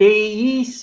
23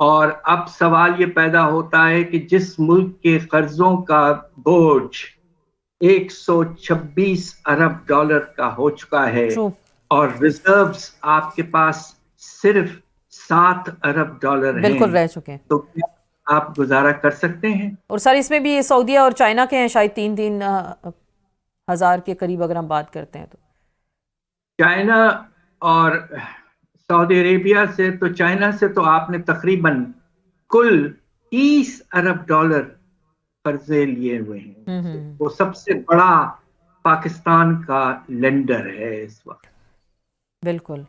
اور اب سوال یہ پیدا ہوتا ہے کہ جس ملک کے قرضوں کا بوجھ 126 ارب ڈالر کا ہو چکا ہے True. اور ریزروز آپ کے پاس صرف 7 ارب ڈالر ہیں، بالکل رہ چکے ہیں. تو کیا آپ گزارا کر سکتے ہیں؟ اور سر اس میں بھی سعودیہ اور چائنا کے ہیں شاید 3 ہزار کے قریب اگر ہم بات کرتے ہیں تو. چائنا اور سعودی عربیہ سے تو چائنا سے تو آپ نے تقریباً کل 30 ارب ڈالر قرضے لیے ہوئے ہیں. وہ سب سے بڑا پاکستان کا لینڈر ہے اس وقت. بالکل.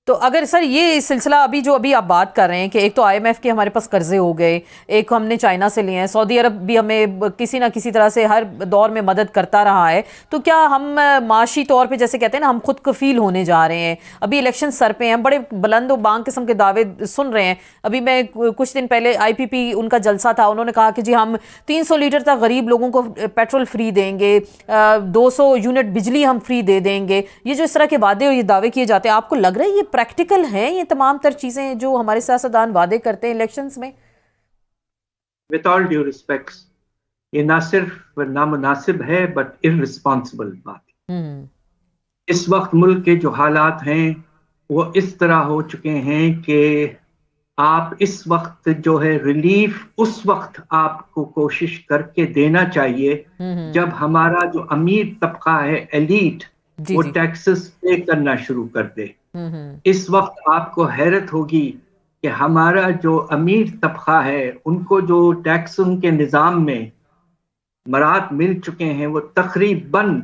تو اگر سر یہ سلسلہ ابھی آپ بات کر رہے ہیں کہ ایک تو آئی ایم ایف کے ہمارے پاس قرضے ہو گئے، ایک ہم نے چائنا سے لیے ہیں، سعودی عرب بھی ہمیں کسی نہ کسی طرح سے ہر دور میں مدد کرتا رہا ہے، تو کیا ہم معاشی طور پہ جیسے کہتے ہیں نا ہم خود کفیل ہونے جا رہے ہیں؟ ابھی الیکشن سر پہ ہیں، ہم بڑے بلند و بانگ قسم کے دعوے سن رہے ہیں. ابھی میں کچھ دن پہلے آئی پی پی ان کا جلسہ تھا، انہوں نے کہا کہ جی ہم 300 لیٹر تک غریب لوگوں کو پیٹرول فری دیں گے، 200 یونٹ بجلی ہم فری دے دیں گے. یہ جو اس طرح کے وعدے اور یہ دعوے کیے جاتے ہیں، آپ کو لگ رہا ہے یہ پریکٹیکل ہیں یہ تمام تر چیزیں جو ہمارے سیاستدان وعدے کرتے ہیں الیکشنز میں؟ With all due respects, یہ نہ صرف نامناسب ہے بٹ irresponsible بات. اس وقت ملک کے جو حالات ہیں وہ اس طرح ہو چکے ہیں کہ آپ اس وقت جو ہے ریلیف اس وقت آپ کو کوشش کر کے دینا چاہیے جب ہمارا جو امیر طبقہ ہے ایلیٹ وہ ٹیکسز پے کرنا شروع کر دے. اس وقت آپ کو حیرت ہوگی کہ ہمارا جو امیر طبقہ ہے ان کو جو ٹیکسوں کے نظام میں مراد مل چکے ہیں وہ تقریباً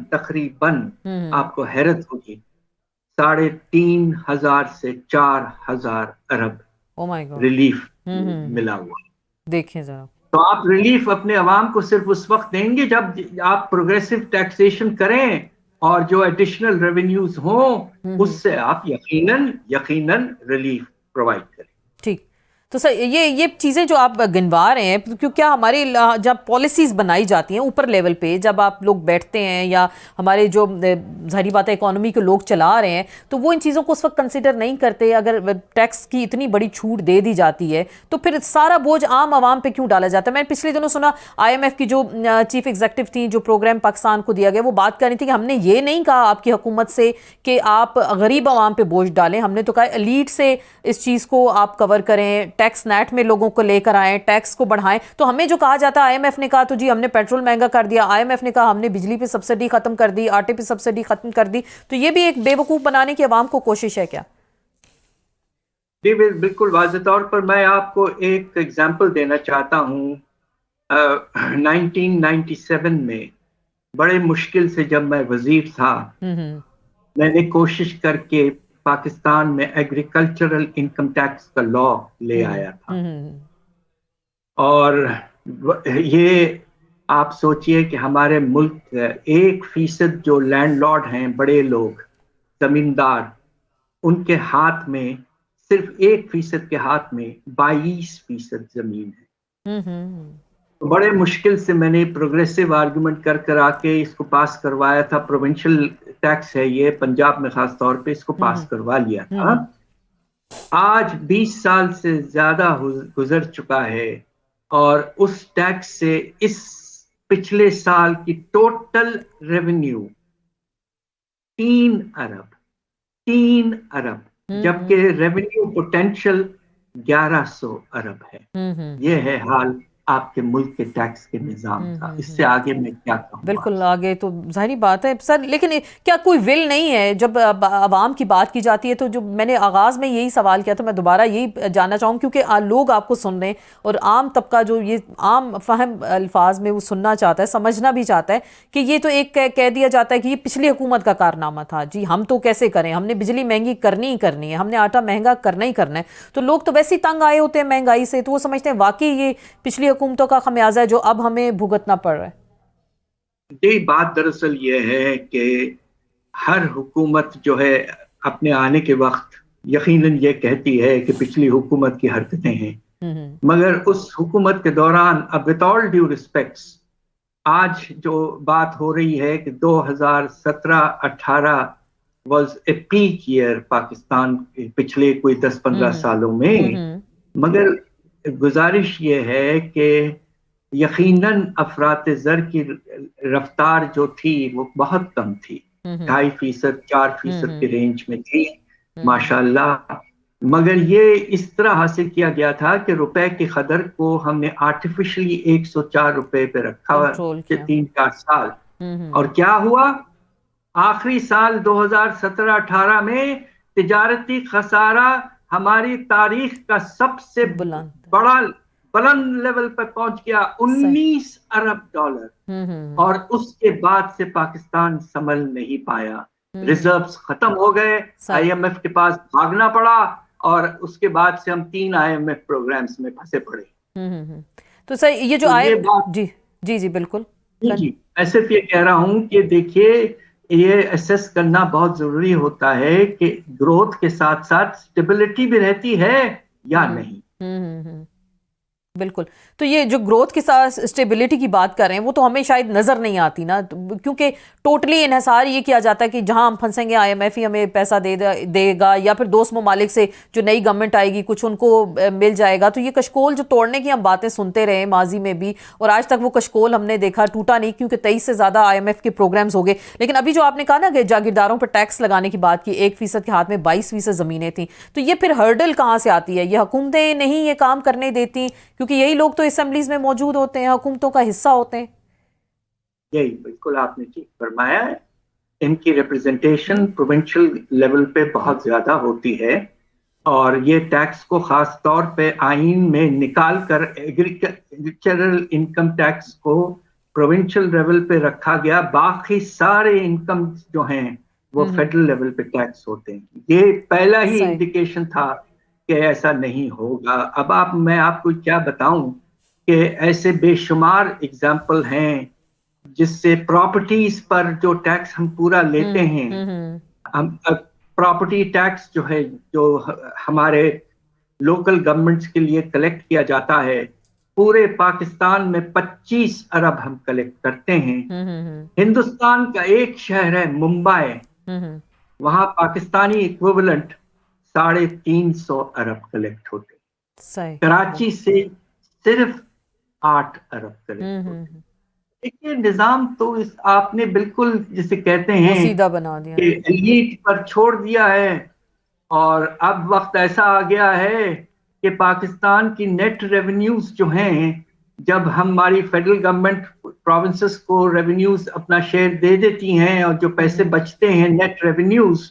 آپ کو حیرت ہوگی 3,500 سے 4,000 ارب ریلیف ملا ہوا. دیکھیں ذرا، تو آپ ریلیف اپنے عوام کو صرف اس وقت دیں گے جب آپ پروگریسو ٹیکسیشن کریں اور جو ایڈیشنل ریونیوز ہوں اس سے آپ یقیناً ریلیف پرووائڈ کریں. ٹھیک. تو سر یہ چیزیں جو آپ گنوا رہے ہیں، کیوں کیا ہماری جب پالیسیز بنائی جاتی ہیں اوپر لیول پہ، جب آپ لوگ بیٹھتے ہیں یا ہمارے جو ظاہری بات ہے اکانومی کے لوگ چلا رہے ہیں، تو وہ ان چیزوں کو اس وقت کنسیڈر نہیں کرتے؟ اگر ٹیکس کی اتنی بڑی چھوٹ دے دی جاتی ہے تو پھر سارا بوجھ عام عوام پہ کیوں ڈالا جاتا ہے؟ میں نے پچھلے دنوں سنا آئی ایم ایف کی جو چیف ایگزیکٹو تھیں، جو پروگرام پاکستان کو دیا گیا، وہ بات کر رہی تھی کہ ہم نے یہ نہیں کہا آپ کی حکومت سے کہ آپ غریب عوام پہ بوجھ ڈالیں، ہم نے تو کہا ایلیٹ سے اس چیز کو آپ کور کریں، ٹیکس نیٹ میں لوگوں کو لے کر آئیں، ٹیکس کو بڑھائیں. تو ہمیں جو کہا جاتا ہے آئی ایم ایف نے کہا تو جی ہم نے پیٹرول مہنگا کر دیا، آئی ایم ایف نے کہا ہم نے بجلی پہ سبسڈی ختم کر دی، آٹے پہ سبسڈی ختم کر دی. تو یہ بھی ایک بے وقوف بنانے کی عوام کو کوشش ہے کیا؟ جی بالکل واضح طور پر میں آپ کو ایک ایگزامپل دینا چاہتا ہوں. 1997 میں بڑے مشکل سے جب میں وزیر تھا میں نے کوشش کر کے پاکستان میں ایگریکلچرل انکم ٹیکس کا لا لے آیا تھا. اور یہ آپ سوچئے کہ ہمارے ملک 1% جو لینڈ لارڈ ہیں، بڑے لوگ زمیندار، ان کے ہاتھ میں صرف 1% کے ہاتھ میں 22% زمین ہے. بڑے مشکل سے میں نے پروگریسو آرگومنٹ کر آ کے اس کو پاس کروایا تھا. پروونشل ٹیکس ہے یہ، پنجاب میں خاص طور پہ اس کو پاس کروا لیا تھا. آج 20 سال سے زیادہ گزر چکا ہے اور اس ٹیکس سے اس پچھلے سال کی ٹوٹل ریونیو 3 ارب جبکہ ریونیو پوٹینشل 1100 ارب ہے. یہ ہے حال آپ کے ملک کے ٹیکس کے نظام کا. اس سے آگے میں کیا کہوں؟ بالکل آگے تو ظاہری بات ہے سر، لیکن کیا کوئی ول نہیں ہے جب عوام کی بات کی جاتی ہے؟ تو جو میں نے آغاز میں یہی سوال کیا تھا، میں دوبارہ یہی جاننا چاہوں کیونکہ لوگ آپ کو سن رہے ہیں اور عام طبقہ جو یہ عام فہم الفاظ میں وہ سننا چاہتا ہے، سمجھنا بھی چاہتا ہے کہ یہ تو ایک کہہ دیا جاتا ہے کہ یہ پچھلی حکومت کا کارنامہ تھا، جی ہم تو کیسے کریں، ہم نے بجلی مہنگی کرنی ہی کرنی ہے، ہم نے آٹا مہنگا کرنا ہی کرنا ہے. تو لوگ تو ویسے ہی تنگ آئے ہوتے ہیں مہنگائی سے، تو وہ سمجھتے ہیں واقعی یہ پچھلی حکومتوں کا خمیازہ ہے جو اب ہمیں بھگتنا پڑ رہا ہے. یہ بات دراصل یہ ہے کہ ہر حکومت جو ہے اپنے آنے کے وقت یقیناً یہ کہتی ہے کہ پچھلی حکومت کی حرکتیں ہیں، مگر اس حکومت کے دوران اب with all due respects آج جو بات ہو رہی ہے کہ 2017-18 was a peak year Pakistan کے پچھلے کوئی 10-15 سالوں میں، مگر گزارش یہ ہے کہ یقیناً افراط زر کی رفتار جو تھی وہ بہت کم تھی، 2.5%، 4% کی رینج میں تھی ماشاءاللہ. مگر یہ اس طرح حاصل کیا گیا تھا کہ روپے کی قدر کو ہم نے آرٹیفیشلی 104 روپے پہ رکھا کنٹرول کیا. 3-4 سال. اور کیا ہوا؟ آخری سال 2017-18 میں تجارتی خسارہ ہماری تاریخ کا سب سے بڑا بلند لیول پر پہنچ گیا، 19 ارب ڈالر. اور اس کے بعد سے پاکستان سنبھل نہیں پایا، ریزروز ختم ہو گئے، آئی ایم ایف کے پاس بھاگنا پڑا، اور اس کے بعد سے ہم 3 آئی ایم ایف پروگرامز میں پھنسے پڑے. تو سر یہ جو جی جی جی بالکل جی میں صرف یہ کہہ رہا ہوں کہ دیکھیے یہ اسیس کرنا بہت ضروری ہوتا ہے کہ گروتھ کے ساتھ ساتھ سٹیبلٹی بھی رہتی ہے یا نہیں. بالکل. تو یہ جو گروتھ کے ساتھ اسٹیبلٹی کی بات کر رہے ہیں وہ تو ہمیں شاید نظر نہیں آتی نا، کیونکہ ٹوٹلی انحصار یہ کیا جاتا ہے کہ جہاں ہم پھنسیں گے آئی ایم ایف ہی ہمیں پیسہ دے گا، یا پھر دوست ممالک سے جو نئی گورنمنٹ آئے گی کچھ ان کو مل جائے گا. تو یہ کشکول جو توڑنے کی ہم باتیں سنتے رہے ماضی میں بھی، اور آج تک وہ کشکول ہم نے دیکھا ٹوٹا نہیں، کیونکہ 23 سے زیادہ آئی ایم ایف کے پروگرامز ہو گئے. لیکن ابھی جو آپ نے کہا نا کہ جاگیرداروں پر ٹیکس لگانے کی بات کی، 1% کے ہاتھ میں 22% زمینیں تھیں، تو یہ پھر ہرڈل کہاں سے آتی ہے؟ یہ حکومتیں نہیں یہ کام کرنے دیتی، کیونکہ یہی لوگ تو اسمبلیز میں موجود ہوتے ہیں، حکومتوں کا حصہ ہوتے ہیں. یہی بالکل آپ نے ٹھیک فرمایا ہے، ان کی ریپرزنٹیشن پروونشل لیول پہ بہت زیادہ ہوتی ہے، اور یہ ٹیکس کو خاص طور پہ آئین میں نکال کر ایگریکلچرل انکم ٹیکس کو پروونشل لیول پہ رکھا گیا، باقی سارے انکم جو ہیں وہ فیڈرل لیول پہ ٹیکس ہوتے ہیں. یہ پہلا ہی انڈیکیشن تھا کہ ایسا نہیں ہوگا. اب میں آپ کو کیا بتاؤں کہ ایسے بے شمار اگزامپل ہیں جس سے پراپرٹیز پر جو ٹیکس ہم پورا لیتے ہیں، ہم پراپرٹی ٹیکس جو ہے جو ہمارے لوکل گورنمنٹس کے لیے کلیکٹ کیا جاتا ہے، پورے پاکستان میں 25 ارب ہم کلیکٹ کرتے ہیں. ہندوستان کا ایک شہر ہے ممبئی، وہاں پاکستانی ایکویولنٹ 350 ارب کلیکٹ ہوتے. کراچی سے صرف 8 ارب کلیکٹ ہوتے. دیکھیے نظام تو آپ نے بالکل جسے کہتے ہیں سیدھا بنا دیا کہ ایلیٹ پر چھوڑ دیا ہے، اور اب وقت ایسا آ گیا ہے کہ پاکستان کی نیٹ ریونیوز جو ہیں، جب ہماری فیڈرل گورنمنٹ پروونسز کو ریونیوز اپنا شیئر دے دیتی ہیں، اور جو پیسے بچتے ہیں نیٹ ریونیوز،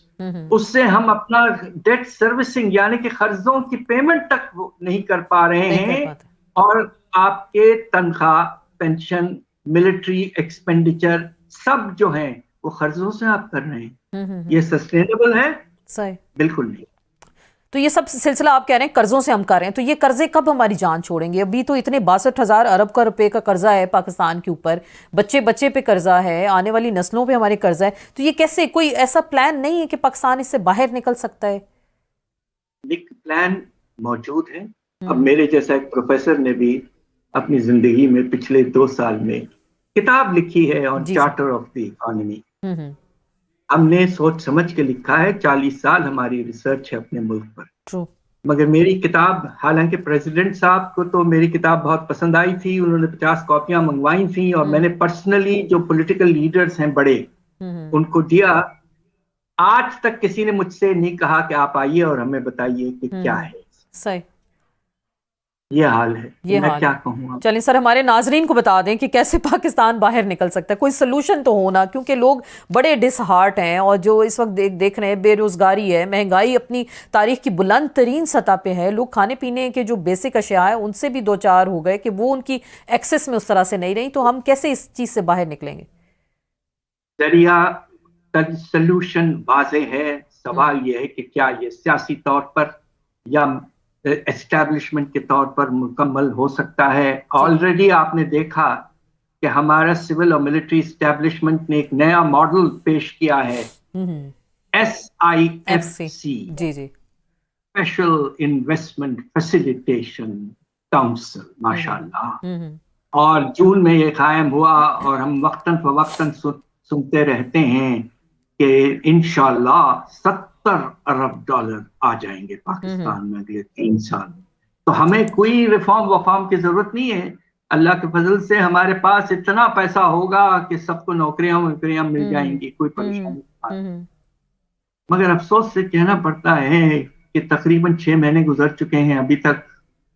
اس سے ہم اپنا ڈیٹ سروسنگ یعنی کہ قرضوں کی پیمنٹ تک نہیں کر پا رہے ہیں، اور آپ کے تنخواہ، پینشن، ملٹری ایکسپینڈیچر سب جو ہیں وہ قرضوں سے آپ کر رہے ہیں. یہ سسٹینیبل ہے؟ صحیح بالکل نہیں. تو یہ سب سلسلہ آپ کہہ رہے ہیں قرضوں سے ہم کر رہے ہیں، تو یہ قرضے کب ہماری جان چھوڑیں گے؟ ابھی تو اتنے 62,000 ارب کا روپے کا قرضہ ہے پاکستان کے اوپر، بچے پہ قرضہ ہے، آنے والی نسلوں پہ ہمارے قرضہ ہے. تو یہ کیسے، کوئی ایسا پلان نہیں ہے کہ پاکستان اس سے باہر نکل سکتا ہے؟ ایک پلان موجود ہے. اب میرے جیسا ایک پروفیسر نے بھی اپنی زندگی میں پچھلے 2 سال میں کتاب لکھی ہے آن چارٹر آف دی اکانومی. ہم نے سوچ سمجھ کے لکھا ہے، 40 سال ہماری ریسرچ ہے اپنے ملک پر. مگر میری کتاب، حالانکہ پریزیڈنٹ صاحب کو تو میری کتاب بہت پسند آئی تھی، انہوں نے 50 کاپیاں منگوائی تھیں، اور میں نے پرسنلی جو پولیٹیکل لیڈرز ہیں بڑے ان کو دیا. آج تک کسی نے مجھ سے نہیں کہا کہ آپ آئیے اور ہمیں بتائیے کہ کیا ہے. صحیح، یہ حال ہے. میں کیا کہوں؟ چلیں سر، ہمارے ناظرین کو بتا دیں کہ کیسے پاکستان باہر نکل سکتا ہے، کوئی سلوشن تو ہونا، کیونکہ لوگ بڑے ڈس ہارٹ ہیں، اور جو اس وقت دیکھ رہے ہیں بے روزگاری ہے، مہنگائی اپنی تاریخ کی بلند ترین سطح پہ ہے، لوگ کھانے پینے کے جو بیسک اشیاء ہیں ان سے بھی 2-4 ہو گئے کہ وہ ان کی ایکسس میں اس طرح سے نہیں رہی. تو ہم کیسے اس چیز سے باہر نکلیں گے؟ ذریعہ سلوشن واضح ہے. سوال یہ ہے کہ کیا یہ سیاسی طور پر یا اسٹیبلشمنٹ کے طور پر مکمل ہو سکتا ہے. آلریڈی آپ نے دیکھا کہ ہمارا سول اور ملٹری اسٹیبلشمنٹ نے ایک نیا ماڈل پیش کیا ہے، SIFC، special investment facilitation council. ماشاءاللہ، اور جون میں یہ قائم ہوا، اور ہم وقتاً فوقتاً سنتے رہتے ہیں کہ انشاءاللہ 70 ارب ڈالر آ جائیں گے پاکستان میں اگلے 3 سال میں. تو ہمیں کوئی ریفارم وفارم کی ضرورت نہیں ہے. اللہ کے فضل سے ہمارے پاس اتنا پیسہ ہوگا کہ سب کو نوکریاں مل جائیں گی, کوئی پریشانی نہیں. مگر افسوس سے کہنا پڑتا ہے کہ تقریباً 6 مہینے گزر چکے ہیں, ابھی تک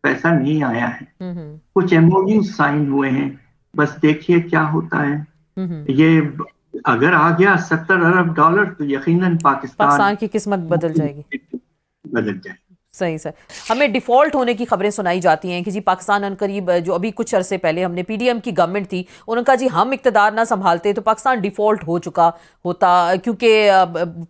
پیسہ نہیں آیا ہے. کچھ MOU سائن ہوئے ہیں, بس دیکھیے کیا ہوتا ہے. یہ اگر آ گیا $70 ارب تو یقیناً پاکستان کی قسمت بدل جائے گی. بدل جائے. صحیح سر. ہمیں ڈیفالٹ ہونے کی خبریں سنائی جاتی ہیں کہ جی پاکستان عنقریب, جو ابھی کچھ عرصے پہلے ہم نے PDM کی گورنمنٹ تھی, انہوں نے کہا جی ہم اقتدار نہ سنبھالتے تو پاکستان ڈیفالٹ ہو چکا ہوتا, کیونکہ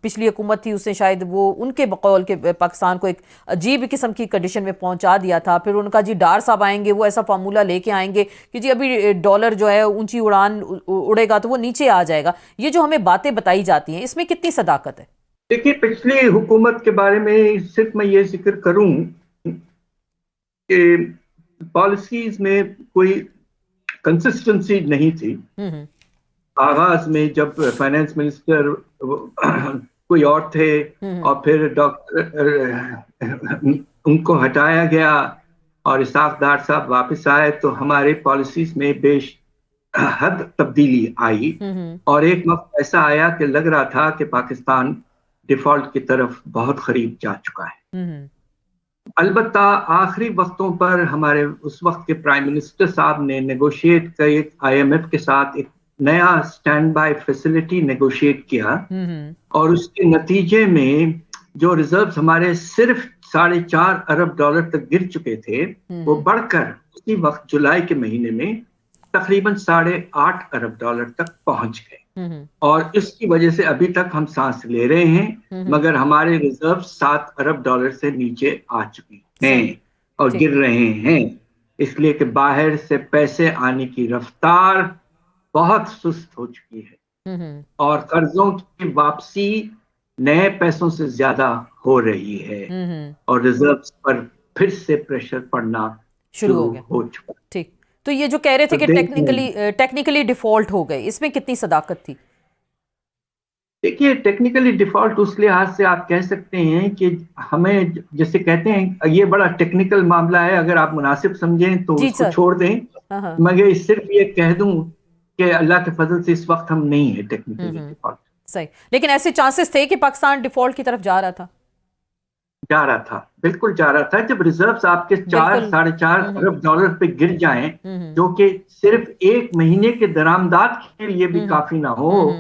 پچھلی حکومت تھی اس نے شاید وہ ان کے بقول کے پاکستان کو ایک عجیب قسم کی کنڈیشن میں پہنچا دیا تھا. پھر ان کا جی ڈار صاحب آئیں گے, وہ ایسا فارمولہ لے کے آئیں گے کہ جی ابھی ڈالر جو ہے اونچی اڑان اڑے گا تو وہ نیچے آ جائے گا. یہ جو ہمیں باتیں بتائی جاتی ہیں اس میں کتنی صداقت ہے؟ دیکھیے پچھلی حکومت کے بارے میں صرف میں یہ ذکر کروں کہ پالیسیز میں کوئی کنسسٹنسی نہیں تھی. آغاز میں جب فائنانس منسٹر کوئی اور تھے اور پھر ان کو ہٹایا گیا اور اسحاق ڈار صاحب واپس آئے تو ہمارے پالیسیز میں بیش حد تبدیلی آئی. اور ایک وقت ایسا آیا کہ لگ رہا تھا کہ پاکستان ڈیفالٹ کی طرف بہت قریب جا چکا ہے. البتہ آخری وقتوں پر ہمارے اس وقت کے پرائم منسٹر صاحب نے نیگوشیٹ کر IMF کے ساتھ ایک نیا سٹینڈ بائی فیسلٹی نیگوشیٹ کیا, اور اس کے نتیجے میں جو ریزروز ہمارے صرف $4.5 ارب تک گر چکے تھے وہ بڑھ کر اسی وقت جولائی کے مہینے میں تقریباً $8.5 ارب تک پہنچ گئے. اور اس کی وجہ سے ابھی تک ہم سانس لے رہے ہیں, مگر ہمارے ریزرو $7 ارب سے نیچے آ چکے ہیں اور گر رہے ہیں, اس لیے کہ باہر سے پیسے آنے کی رفتار بہت سست ہو چکی ہے اور قرضوں کی واپسی نئے پیسوں سے زیادہ ہو رہی ہے, اور ریزروز پر پھر سے پریشر پڑنا شروع ہو چکا. ٹھیک, تو یہ جو کہہ رہے تھے کہ ٹیکنیکلی ڈیفالٹ ہو گئے, اس میں کتنی صداقت تھی؟ دیکھیے ٹیکنیکلی ڈیفالٹ اس لحاظ سے آپ کہہ سکتے ہیں کہ ہمیں جیسے کہتے ہیں یہ بڑا ٹیکنیکل معاملہ ہے, اگر آپ مناسب سمجھیں تو اس کو چھوڑ دیں, مگر صرف یہ کہہ دوں کہ اللہ کے فضل سے اس وقت ہم نہیں ہیں ٹیکنیکلی ڈیفالٹ. صحیح, لیکن ایسے چانسز تھے کہ پاکستان ڈیفالٹ کی طرف جا رہا تھا؟ بالکل جا رہا تھا. جب ریزروز آپ کے $4.5 ارب پہ گر جائیں, جو کہ صرف ایک مہینے کے درآمدات کے لیے بھی کافی نہ ہو,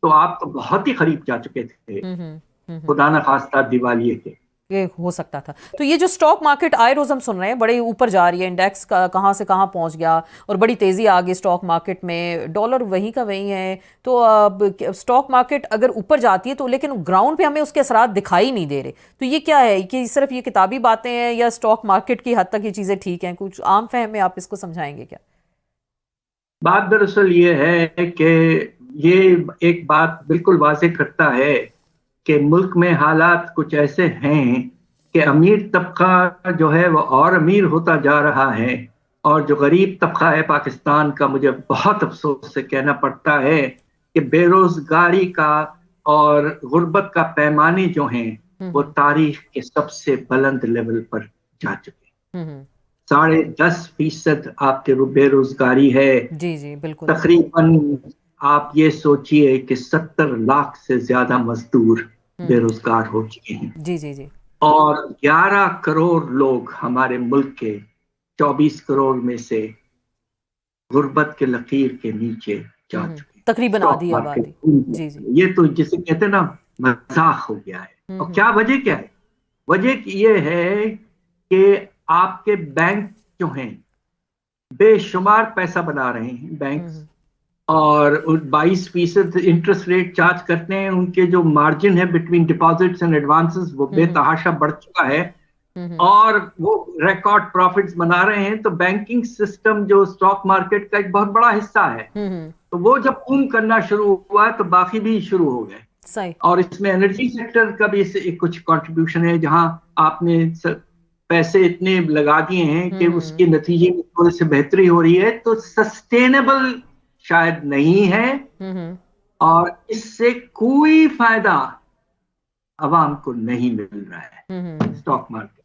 تو آپ تو بہت ہی قریب جا چکے تھے خدا نہ خواستہ دیوالیے کے. یہ ہو سکتا تھا. تو یہ جو سٹاک مارکیٹ آئے روز ہم سن رہے ہیں بڑے اوپر جا رہی ہے, انڈیکس کا کہاں سے کہاں پہنچ گیا اور بڑی تیزی آ گئی سٹاک مارکیٹ میں, ڈالر وہیں کا وہیں ہے. تو اب سٹاک مارکیٹ اگر اوپر جاتی ہے تو لیکن گراؤنڈ پہ ہمیں اس کے اثرات دکھائی نہیں دے رہے, تو یہ کیا ہے کہ صرف یہ کتابی باتیں ہیں یا سٹاک مارکیٹ کی حد تک یہ چیزیں ٹھیک ہیں؟ کچھ عام فہم میں آپ اس کو سمجھائیں گے کیا؟ بات دراصل یہ ہے کہ یہ ایک بات بالکل واضح کرتا ہے کہ ملک میں حالات کچھ ایسے ہیں کہ امیر طبقہ جو ہے وہ اور امیر ہوتا جا رہا ہے, اور جو غریب طبقہ ہے پاکستان کا, مجھے بہت افسوس سے کہنا پڑتا ہے کہ بے روزگاری کا اور غربت کا پیمانے جو ہیں وہ تاریخ کے سب سے بلند لیول پر جا چکے. 10.5% آپ کے بے روزگاری ہے. جی بالکل. تقریباً آپ یہ سوچئے کہ 70 لاکھ سے زیادہ مزدور بے روزگار ہو چکے ہیں. جی. اور 11 کروڑ لوگ ہمارے ملک کے 24 کروڑ میں سے غربت کے لکیر کے نیچے جا چکے ہیں. تقریباً آدھی آبادی. جی. یہ تو جسے کہتے ہیں نا مذاق ہو گیا ہے. اور کیا وجہ کیا ہے؟ وجہ یہ ہے کہ آپ کے بینک جو ہیں بے شمار پیسہ بنا رہے ہیں بینکس, اور 22% انٹرسٹ ریٹ چارج کرتے ہیں. ان کے جو مارجن ہے بٹوین ڈپازٹس اینڈ ایڈوانسز وہ بے تحاشا بڑھ چکا ہے, اور وہ ریکارڈ پروفٹس بنا رہے ہیں. تو بینکنگ سسٹم جو اسٹاک مارکیٹ کا ایک بہت بڑا حصہ ہے, تو وہ جب بوم کرنا شروع ہوا تو باقی بھی شروع ہو گئے. اور اس میں انرجی سیکٹر کا بھی کچھ کنٹریبیوشن ہے, جہاں آپ نے پیسے اتنے لگا دیے ہیں کہ اس کے نتیجے میں تھوڑی سی بہتری ہو رہی ہے. تو سسٹینیبل شاید نہیں ہے, اور اس سے کوئی فائدہ عوام کو نہیں مل رہا ہے اسٹاک مارکیٹ.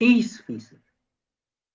30%,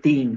3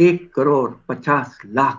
1,50,00,000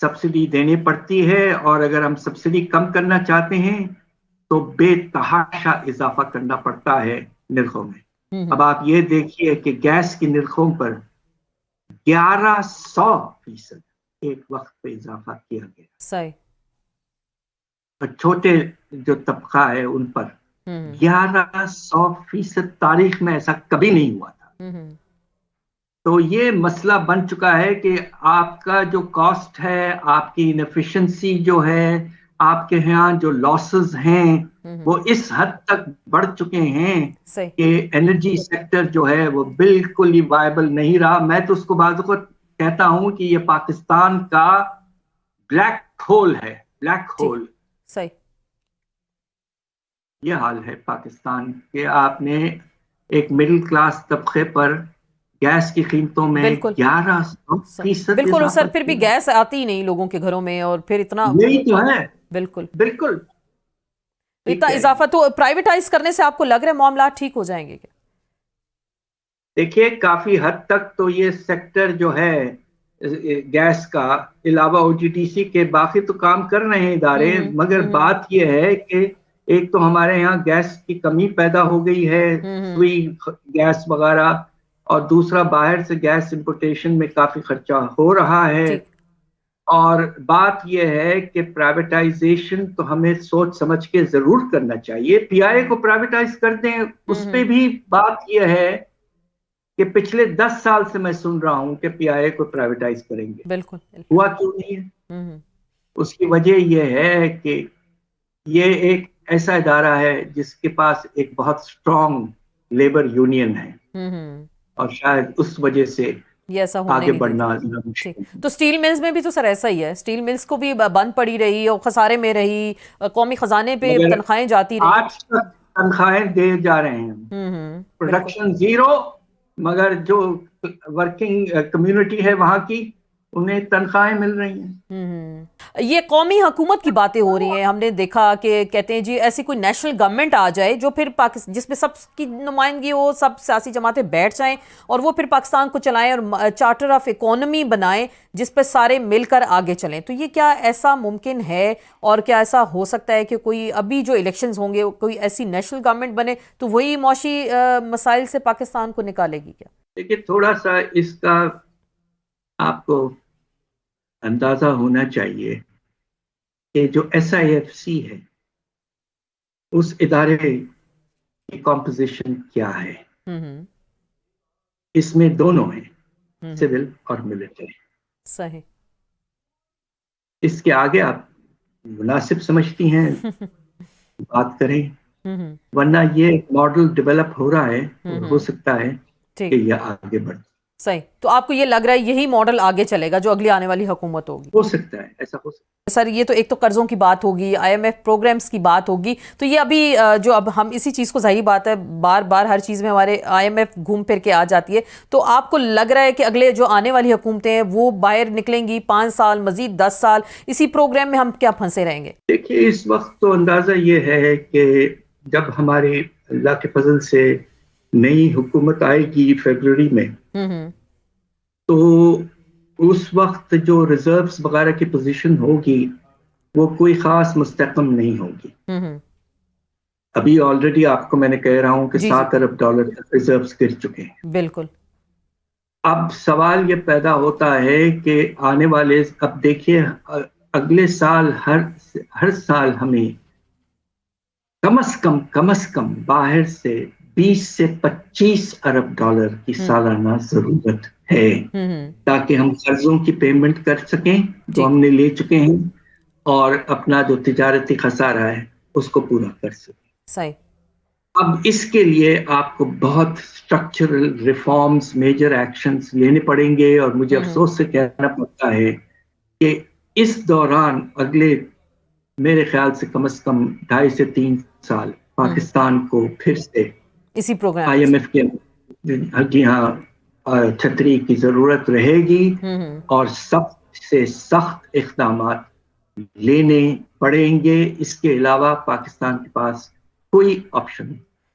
سبسڈی دینی پڑتی ہے، اور اگر ہم سبسڈی کم کرنا چاہتے ہیں تو بے تحاشا اضافہ کرنا پڑتا ہے نرخوں میں۔ اب آپ یہ دیکھیے کہ گیس کی نرخوں پر 1100% ایک وقت پہ اضافہ کیا گیا، صحیح، اور چھوٹے جو طبقہ ہے ان پر 1100% تاریخ میں ایسا کبھی نہیں ہوا تھا۔ تو یہ مسئلہ بن چکا ہے کہ آپ کا جو کاسٹ ہے، آپ کی انفیشنسی جو ہے، آپ کے یہاں جو لاسز ہیں وہ اس حد تک بڑھ چکے ہیں صحیح، کہ انرجی سیکٹر جو ہے وہ بالکل ہی وائبل نہیں رہا۔ میں تو اس کو بعض اوقات کہتا ہوں کہ یہ پاکستان کا بلیک ہول ہے، بلیک ہول۔ صحیح، یہ حال ہے پاکستان کے۔ آپ نے ایک مڈل کلاس طبقے پر گیس کی قیمتوں میں بالکل 1100% بالکل، اضافہ سر پھر بھی کیا۔ گیس آتی ہی نہیں لوگوں کے گھروں میں، اور پھر اتنا، یہی تو ہے، بالکل بالکل اتنا ٹھیک ہے۔ اضافہ تو پرائیویٹائز کرنے سے آپ کو لگ رہا ہے معاملات ٹھیک ہو جائیں گے کیا؟ دیکھیے کافی حد تک تو یہ سیکٹر جو ہے گیس کا، علاوہ او جی ٹی سی کے باقی تو کام کر رہے ہیں ادارے، مگر بات یہ ہے کہ ایک تو ہمارے یہاں گیس کی کمی پیدا ہو گئی ہے، سوئی گیس وغیرہ، اور دوسرا باہر سے گیس امپورٹیشن میں کافی خرچہ ہو رہا ہے۔ ٹھیک، اور بات یہ ہے کہ پرائیویٹائزیشن تو ہمیں سوچ سمجھ کے ضرور کرنا چاہیے۔ پی آئی اے کو پرائیویٹائز کر دیں، اس پہ بھی بات یہ ہے کہ پچھلے 10 سال سے میں سن رہا ہوں کہ پی آئی اے کو پرائیویٹائز کریں گے، بالکل، ہوا کیوں نہیں ہے؟ اس کی وجہ یہ ہے کہ یہ ایک ایسا ادارہ ہے جس کے پاس ایک بہت سٹرونگ لیبر یونین ہے، اور شاید اس وجہ سے یہ ایسا ہونے آگے نہیں بڑھنا دیتے۔ ٹھیک، تو سٹیل ملز میں بھی تو سر ایسا ہی ہے، سٹیل ملز کو بھی بند پڑی رہی اور خسارے میں رہی، قومی خزانے پہ مگر تنخواہیں جاتی رہی۔ آج تک تنخواہیں دے جا رہے ہیں، پروڈکشن زیرو، مگر جو ورکنگ کمیونٹی ہے وہاں کی، انہیں تنخواہیں مل رہی ہیں۔ یہ قومی حکومت کی باتیں ہو رہی ہیں، ہم نے دیکھا کہ کہتے ہیں جی ایسی کوئی نیشنل گورنمنٹ آ جائے جو پھر جس میں سب کی نمائندگی ہو، سب سیاسی جماعتیں بیٹھ جائیں اور وہ پھر پاکستان کو چلائیں اور چارٹر آف اکانومی بنائیں جس پہ سارے مل کر آگے چلیں۔ تو یہ کیا ایسا ممکن ہے، اور کیا ایسا ہو سکتا ہے کہ کوئی ابھی جو الیکشنز ہوں گے کوئی ایسی نیشنل گورنمنٹ بنے تو وہی معاشی مسائل سے پاکستان کو نکالے گی کیا؟ دیکھیے تھوڑا سا اس کا آپ کو اندازہ ہونا چاہیے کہ جو ایس آئی ایف سی ہے اس ادارے کی کمپوزیشن کیا ہے۔ اس میں دونوں ہیں، سول اور ملٹری۔ صحیح، اس کے آگے آپ مناسب سمجھتی ہیں بات کریں، ورنہ یہ ماڈل ڈیولپ ہو رہا ہے اور ہو سکتا ہے کہ یہ آگے بڑھے۔ صحیح، تو آپ کو یہ لگ رہا ہے یہی ماڈل آگے چلے گا جو اگلی آنے والی حکومت ہوگی؟ ہو سکتا ہے، ایسا ہو سکتا ہے۔ سر یہ تو ایک تو قرضوں کی بات ہوگی، آئی ایم ایف پروگرامز کی بات ہوگی، تو یہ ابھی جو اب ہم اسی چیز کو ظاہری بات ہے بار بار ہر چیز میں ہمارے آئی ایم ایف گھوم پھر کے آ جاتی ہے، تو آپ کو لگ رہا ہے کہ اگلے جو آنے والی حکومتیں ہیں وہ باہر نکلیں گی 5 سال مزید 10 سال اسی پروگرام میں ہم کیا پھنسے رہیں گے؟ دیکھیے اس وقت تو اندازہ یہ ہے کہ جب ہماری اللہ کے فضل سے نئی حکومت آئے گی فیبروری میں، تو اس وقت جو ریزروز وغیرہ کی پوزیشن ہوگی وہ کوئی خاص مستحکم نہیں ہوگی۔ ابھی آلریڈی آپ کو میں نے کہہ رہا ہوں کہ $7 ارب ریزروز گر چکے ہیں۔ بالکل، اب سوال یہ پیدا ہوتا ہے کہ آنے والے، اب دیکھیے اگلے سال ہر سال ہمیں کم از کم باہر سے 20 سے 25 ارب ڈالر کی سالانہ ضرورت ہے تاکہ ہم قرضوں کی پیمنٹ کر سکیں جو ہم نے لے چکے ہیں، اور اپنا جو تجارتی خسارہ ہے اس کو پورا کر سکیں۔ صحیح، اب اس کے لیے آپ کو بہت اسٹرکچرل ریفارمز، میجر ایکشنز لینے پڑیں گے، اور مجھے افسوس سے کہنا پڑتا ہے کہ اس دوران اگلے میرے خیال سے کم از کم 2.5 سے 3 سال پاکستان کو پھر سے اسی پروگرام آئی ایم ایف کے جی ہاں چھتری کی ضرورت رہے گی، اور سخت سے سخت اقدامات لینے پڑیں گے۔ اس کے علاوہ پاکستان کے پاس کوئی آپشن نہیں۔